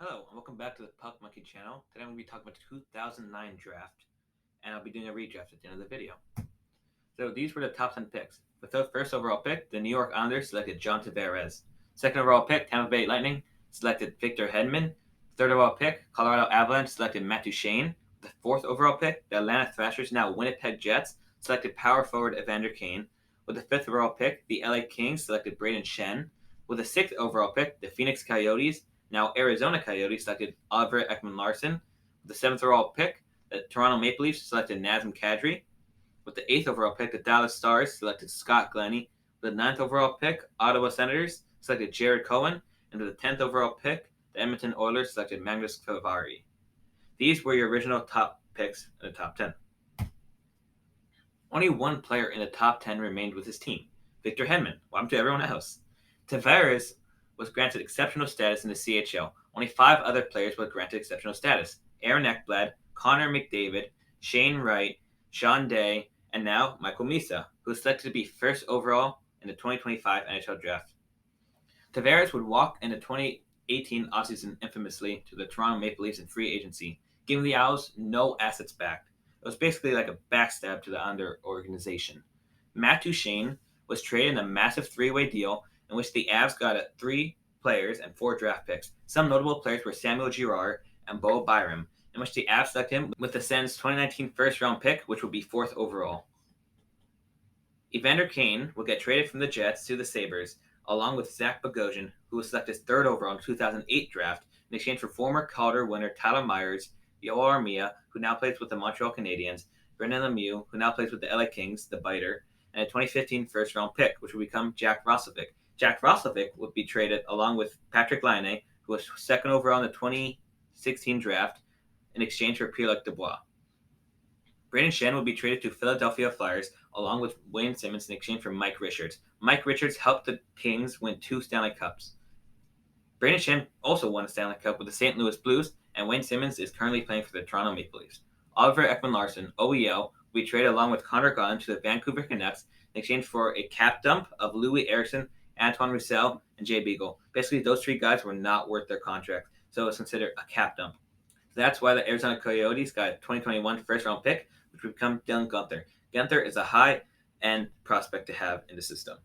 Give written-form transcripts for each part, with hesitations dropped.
Hello, and welcome back to the Puck Monkey channel. Today I'm going to be talking about the 2009 draft, and I'll be doing a redraft at the end of the video. So these were the top 10 picks. With the first overall pick, the New York Islanders selected John Tavares. Second overall pick, Tampa Bay Lightning selected Victor Hedman. Third overall pick, Colorado Avalanche selected Duchene. The fourth overall pick, the Atlanta Thrashers, now Winnipeg Jets, selected power forward Vander Kane. With the fifth overall pick, the LA Kings selected Braden Shin. With the sixth overall pick, the Phoenix Coyotes, now Arizona Coyotes, selected Oliver Ekman-Larsson. With the seventh overall pick, the Toronto Maple Leafs selected Nazem Kadri. With the eighth overall pick, the Dallas Stars selected Scott Glennie. With the ninth overall pick, Ottawa Senators selected Jared Cohen. And with the 10th overall pick, the Edmonton Oilers selected Magnus Tavares. These were your original top picks in the top 10. Only one player in the top 10 remained with his team, Victor Hedman. Welcome to everyone else. Tavares was granted exceptional status in the CHL. Only 5 other players were granted exceptional status: Aaron Ekblad, Connor McDavid, Shane Wright, Sean Day, and now Michael Misa, who was selected to be first overall in the 2025 NHL Draft. Tavares would walk in the 2018 offseason infamously to the Toronto Maple Leafs in free agency, giving the Owls no assets back. It was basically like a backstab to the under organization. Matt Duchene was traded in a massive 3-way deal in which the Avs got 3 players and 4 draft picks. Some notable players were Samuel Girard and Bo Byram, in which the Avs selected him with the Sens' 2019 first-round pick, which will be 4th overall. Vander Kane will get traded from the Jets to the Sabres, along with Zach Bogosian, who was selected 3rd overall in the 2008 draft, in exchange for former Calder winner Tyler Myers, Yoel Armia, who now plays with the Montreal Canadiens, Brendan Lemieux, who now plays with the LA Kings, the Biter, and a 2015 first-round pick, which will become Jack Roslovic. Jack Roslovic would be traded along with Patrick Laine, who was 2nd overall in the 2016 draft, in exchange for Pierre-Luc Dubois. Braden Shin would be traded to Philadelphia Flyers along with Wayne Simmons in exchange for Mike Richards. Mike Richards helped the Kings win 2 Stanley Cups. Braden Shin also won a Stanley Cup with the St. Louis Blues, and Wayne Simmons is currently playing for the Toronto Maple Leafs. Oliver Ekman-Larsson, OEL, will be traded along with Connor Garland to the Vancouver Canucks in exchange for a cap dump of Louis Eriksson, Antoine Roussel, and Jay Beagle. Basically, those 3 guys were not worth their contract, so it was considered a cap dump. That's why the Arizona Coyotes got a 2021 first-round pick, which would become Dylan Guenther. Guenther is a high-end prospect to have in the system.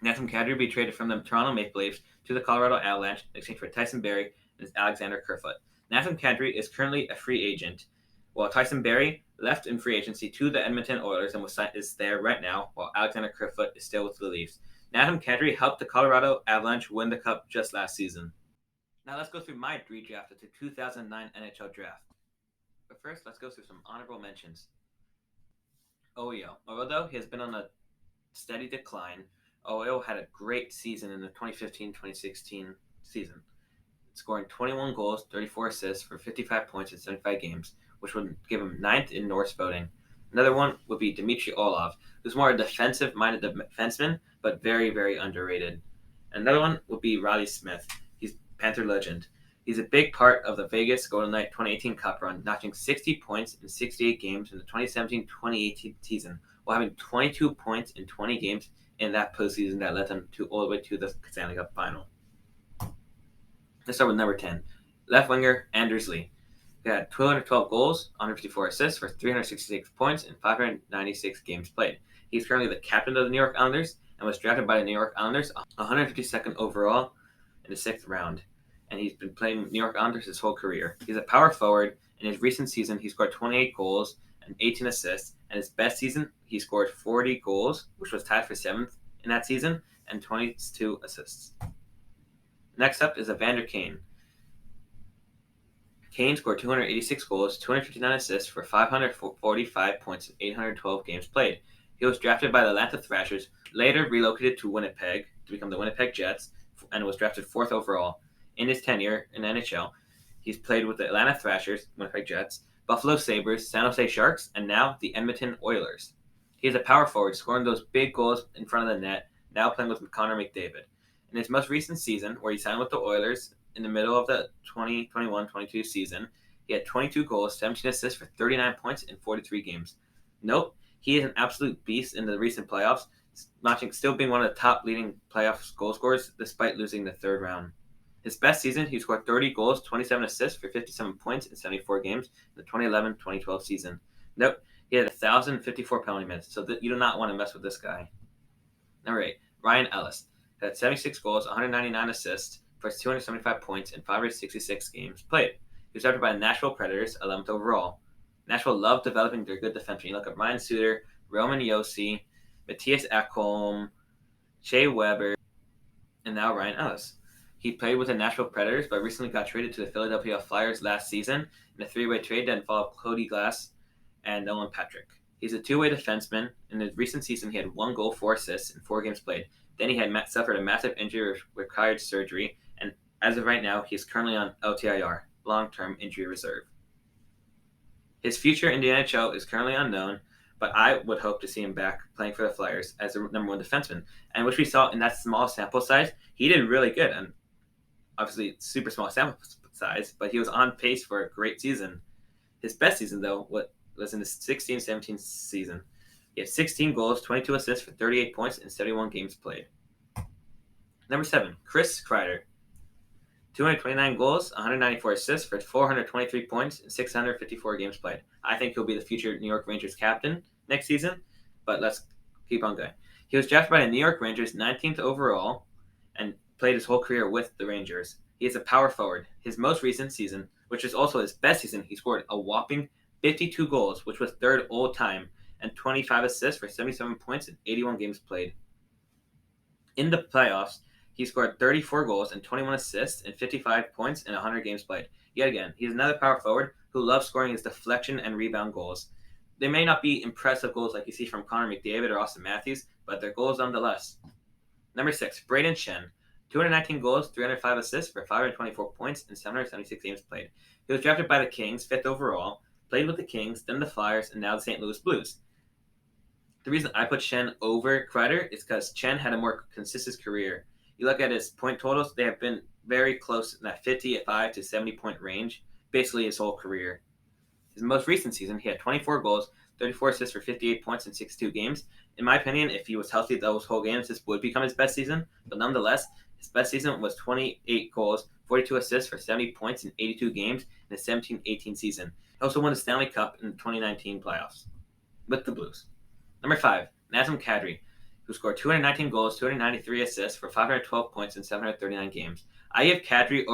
Nazem Kadri will be traded from the Toronto Maple Leafs to the Colorado Avalanche in exchange for Tyson Barrie and Alexander Kerfoot. Nazem Kadri is currently a free agent, while Tyson Barrie left in free agency to the Edmonton Oilers and is there right now, while Alexander Kerfoot is still with the Leafs. Nazem Kadri helped the Colorado Avalanche win the Cup just last season. Now let's go through my redraft of the 2009 NHL Draft. But first, let's go through some honorable mentions. OEL. Although he has been on a steady decline, OEL had a great season in the 2015-2016 season, scoring 21 goals, 34 assists for 55 points in 75 games, which would give him 9th in Norris voting. Another one would be Dmitry Orlov, who's more a defensive-minded defenseman, but very, very underrated. Another one would be Riley Smith. He's Panther legend. He's a big part of the Vegas Golden Knight 2018 Cup run, notching 60 points in 68 games in the 2017-2018 season, while having 22 points in 20 games in that postseason that led them all the way to the Stanley Cup final. Let's start with number 10, left winger Anders Lee. He had 212 goals, 154 assists for 366 points in 596 games played. He's currently the captain of the New York Islanders and was drafted by the New York Islanders 152nd overall in the 6th round. And he's been playing New York Islanders his whole career. He's a power forward. In his recent season, he scored 28 goals and 18 assists. And his best season, he scored 40 goals, which was tied for 7th in that season, and 22 assists. Next up is Vander Kane. Kane scored 286 goals, 259 assists for 545 points in 812 games played. He was drafted by the Atlanta Thrashers, later relocated to Winnipeg to become the Winnipeg Jets, and was drafted 4th overall. In his tenure in NHL, he's played with the Atlanta Thrashers, Winnipeg Jets, Buffalo Sabres, San Jose Sharks, and now the Edmonton Oilers. He is a power forward, scoring those big goals in front of the net, now playing with Connor McDavid. In his most recent season, where he signed with the Oilers in the middle of the 2021-22 season, he had 22 goals, 17 assists for 39 points in 43 games. Note, he is an absolute beast in the recent playoffs, still being one of the top leading playoff goal scorers despite losing the 3rd round. His best season, he scored 30 goals, 27 assists for 57 points in 74 games in the 2011-2012 season. Nope, he had 1,054 penalty minutes, so you do not want to mess with this guy. Number 8, Ryan Ellis. He had 76 goals, 199 assists for 275 points in 566 games played. He was drafted by the Nashville Predators, 11th overall. Nashville loved developing their good defensemen. You look at Ryan Suter, Roman Josi, Matthias Ekholm, Shea Weber, and now Ryan Ellis. He played with the Nashville Predators, but recently got traded to the Philadelphia Flyers last season in a three-way trade that involved Cody Glass and Nolan Patrick. He's a two-way defenseman. In his recent season, he had 1 goal, 4 assists in 4 games played. Then he had suffered a massive injury, required surgery, and as of right now, he is currently on LTIR, long-term injury reserve. His future in the NHL is currently unknown, but I would hope to see him back playing for the Flyers as the number 1 defenseman. And which we saw in that small sample size, he did really good. And obviously, super small sample size, but he was on pace for a great season. His best season, though, was in the 16-17 season. He had 16 goals, 22 assists for 38 points in 71 games played. Number 7, Chris Kreider. 229 goals, 194 assists for 423 points in 654 games played. I think he'll be the future New York Rangers captain next season, but let's keep on going. He was drafted by the New York Rangers 19th overall and played his whole career with the Rangers. He is a power forward. His most recent season, which is also his best season, he scored a whopping 52 goals, which was 3rd all-time, and 25 assists for 77 points in 81 games played. In the playoffs, he scored 34 goals and 21 assists and 55 points in 100 games played. Yet again, he's another power forward who loves scoring his deflection and rebound goals. They may not be impressive goals like you see from Connor McDavid or Austin Matthews, but they're goals nonetheless. Number 6, Braden Shin. 219 goals, 305 assists for 524 points in 776 games played. He was drafted by the Kings, 5th overall, played with the Kings, then the Flyers, and now the St. Louis Blues. The reason I put Shen over Kreider is because Chen had a more consistent career. You look at his point totals, they have been very close in that 55 to 70 point range, basically his whole career. His most recent season, he had 24 goals, 34 assists for 58 points in 62 games. In my opinion, if he was healthy those whole games, this would become his best season. But nonetheless, his best season was 28 goals, 42 assists for 70 points in 82 games in the 17-18 season. He also won the Stanley Cup in the 2019 playoffs with the Blues. Number 5, Nazem Kadri, who scored 219 goals, 293 assists for 512 points in 739 games. I give Kadri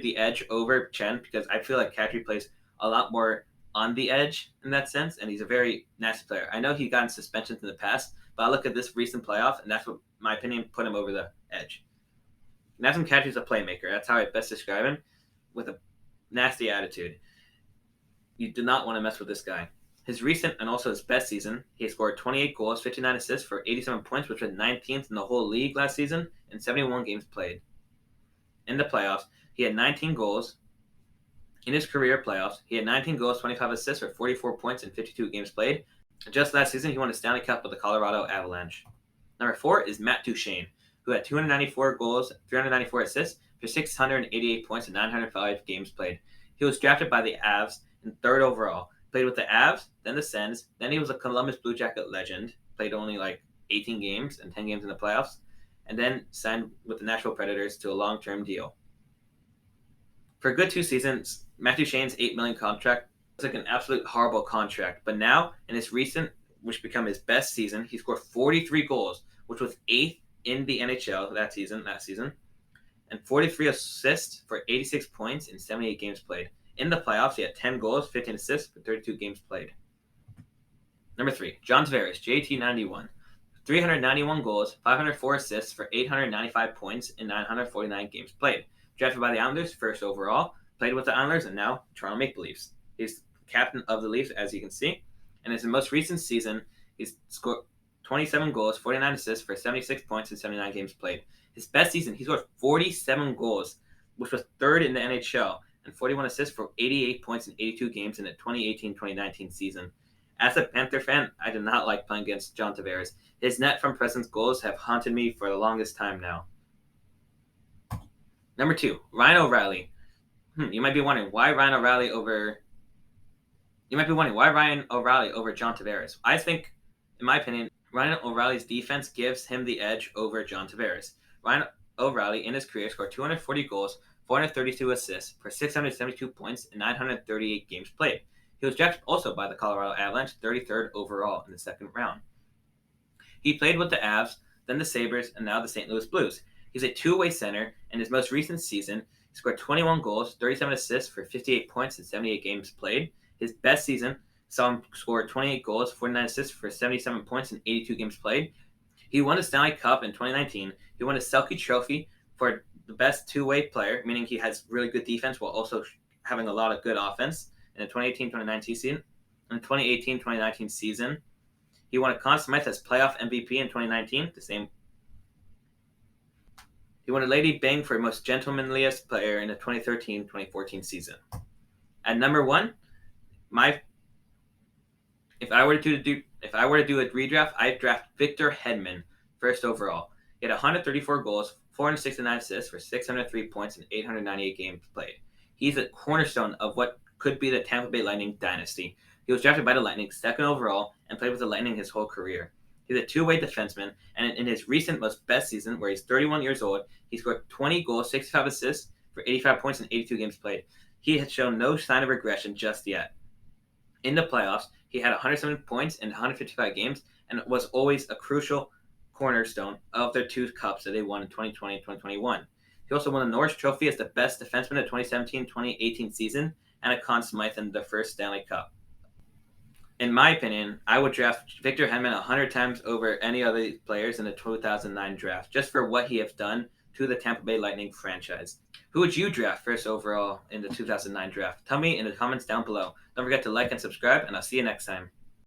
the edge over Chen because I feel like Kadri plays a lot more on the edge in that sense, and he's a very nasty player. I know he got in suspensions in the past, but I look at this recent playoff, and that's what, in my opinion, put him over the edge. Nazem Kadri is a playmaker. That's how I best describe him, with a nasty attitude. You do not want to mess with this guy. His recent and also his best season, he scored 28 goals, 59 assists for 87 points, which was 19th in the whole league last season, in 71 games played. In the playoffs, he had 19 goals. In his career playoffs, he had 19 goals, 25 assists for 44 points in 52 games played. Just last season, he won a Stanley Cup with the Colorado Avalanche. Number 4 is Matt Duchene, who had 294 goals, 394 assists for 688 points in 905 games played. He was drafted by the Avs in 3rd overall. Played with the Avs, then the Sens, then he was a Columbus Blue Jacket legend, played only like 18 games and 10 games in the playoffs, and then signed with the Nashville Predators to a long-term deal. For a good 2 seasons, Matthew Shane's $8 million contract was like an absolute horrible contract, but now, in his recent, which became his best season, he scored 43 goals, which was 8th in the NHL last season, and 43 assists for 86 points in 78 games played. In the playoffs, he had 10 goals, 15 assists for 32 games played. Number 3, John Tavares, JT91. 391 goals, 504 assists for 895 points in 949 games played. Drafted by the Islanders, 1st overall, played with the Islanders, and now Toronto Maple Leafs. He's captain of the Leafs, as you can see. And in his most recent season, he's scored 27 goals, 49 assists for 76 points in 79 games played. His best season, he scored 47 goals, which was 3rd in the NHL, and 41 assists for 88 points in 82 games in the 2018-2019 season. As a Panther fan, I did not like playing against John Tavares. His net from presence goals have haunted me for the longest time now. Number 2, Ryan O'Reilly. You might be wondering why Ryan O'Reilly over John Tavares. I think, in my opinion, Ryan O'Reilly's defense gives him the edge over John Tavares. Ryan O'Reilly in his career scored 240 goals, 432 assists for 672 points in 938 games played. He was drafted also by the Colorado Avalanche, 33rd overall in the second round. He played with the Avs, then the Sabres, and now the St. Louis Blues. He's a two-way center. In his most recent season, he scored 21 goals, 37 assists for 58 points in 78 games played. His best season saw him score 28 goals, 49 assists for 77 points in 82 games played. He won the Stanley Cup in 2019. He won a Selke Trophy for the best two-way player, meaning he has really good defense while also having a lot of good offense in the 2018-2019 season. In the 2018-2019 season, he won a Conn Smythe as playoff MVP in 2019. He won a Lady Byng for most gentlemanliest player in the 2013-2014 season. At number one, if I were to do a redraft, I'd draft Victor Hedman first overall. He had 134 goals, 469 assists for 603 points in 898 games played. He's a cornerstone of what could be the Tampa Bay Lightning dynasty. He was drafted by the Lightning second overall and played with the Lightning his whole career. He's a two-way defenseman, and in his recent most best season, where he's 31 years old, he scored 20 goals, 65 assists for 85 points in 82 games played. He has shown no sign of regression just yet. In the playoffs, he had 107 points in 155 games and was always a crucial cornerstone of their two cups that they won in 2020 and 2021. He also won the Norris Trophy as the best defenseman of the 2017-2018 season and a Conn Smythe in the first Stanley Cup. In my opinion, I would draft Victor Hedman 100 times over any other players in the 2009 draft, just for what he has done to the Tampa Bay Lightning franchise. Who would you draft first overall in the 2009 draft? Tell me in the comments down below. Don't forget to like and subscribe, and I'll see you next time.